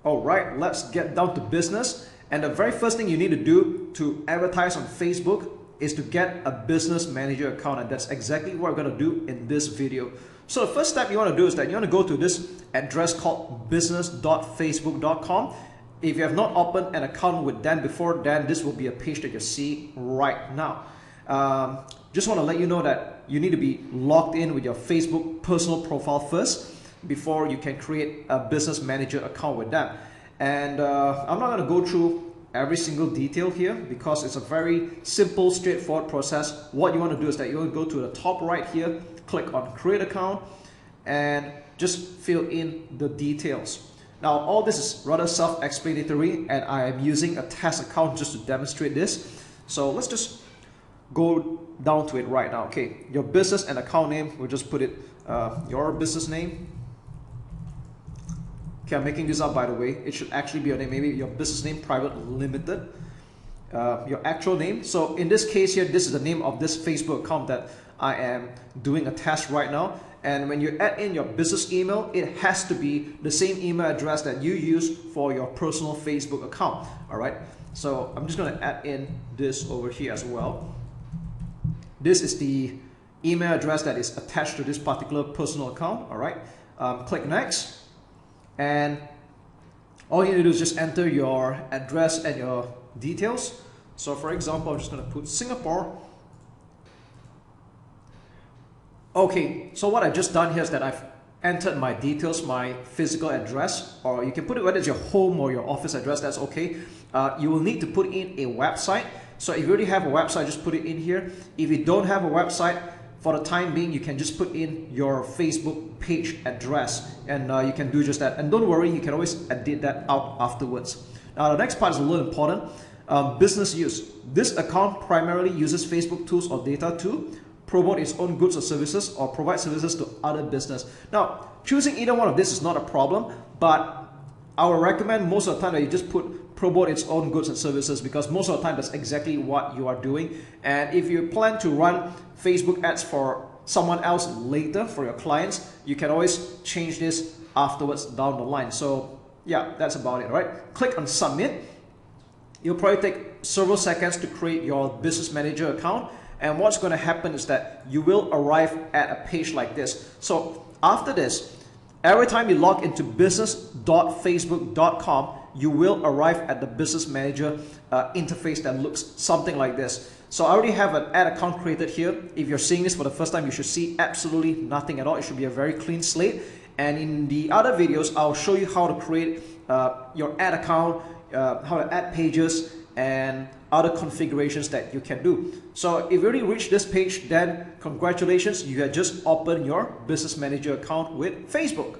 Alright, let's get down to business. And the very first thing you need to do to advertise on Facebook is to get a business manager account, and that's exactly what we're going to do in this video. So the first step you want to do is that you want to go to this address called business.facebook.com. If you have not opened an account with Dan before, then this will be a page that you see right now. Just want to let you know that you need to be logged in with your Facebook personal profile first before you can create a business manager account with them. And I'm not going to go through every single detail here because it's a very simple, straightforward process. What you want to do is that you want to go to the top right here, click on create account, and just fill in the details. Now all this is rather self-explanatory, and I am using a test account just to demonstrate this. So let's just go down to it right now. Okay, your business and account name, we'll just put it your business name. Okay, I'm making this up, by the way. It should actually be your name, maybe your business name, private limited. Your actual name. So in this case here, this is the name of this Facebook account that I am doing a test right now. And when you add in your business email, it has to be the same email address that you use for your personal Facebook account. All right. So I'm just going to add in this over here as well. This is the email address that is attached to this particular personal account. All right. Click next. And all you need to do is just enter your address and your details. So for example, I'm just going to put Singapore. Okay, so what I've just done here is that I've entered my details, my physical address, or you can put it whether it's your home or your office address, that's okay. You will need to put in a website. So if you already have a website, just put it in here. If you don't have a website, for the time being, you can just put in your Facebook page address, and you can do just that. And don't worry, you can always edit that out afterwards. Now the next part is a little important. Business use. This account primarily uses Facebook tools or data to promote its own goods or services or provide services to other business. Now, choosing either one of this is not a problem, but I would recommend most of the time that you just put promote its own goods and services, because most of the time that's exactly what you are doing. And if you plan to run Facebook ads for someone else later, for your clients, you can always change this afterwards down the line. So yeah, that's about it, right? Click on submit. It'll probably take several seconds to create your business manager account. And what's going to happen is that you will arrive at a page like this. So after this, every time you log into business.facebook.com, you will arrive at the business manager interface that looks something like this. So I already have an ad account created here. If you're seeing this for the first time, you should see absolutely nothing at all. It should be a very clean slate. And in the other videos, I'll show you how to create your ad account, how to add pages, and other configurations that you can do. So if you already reached this page, then congratulations, you have just opened your business manager account with Facebook.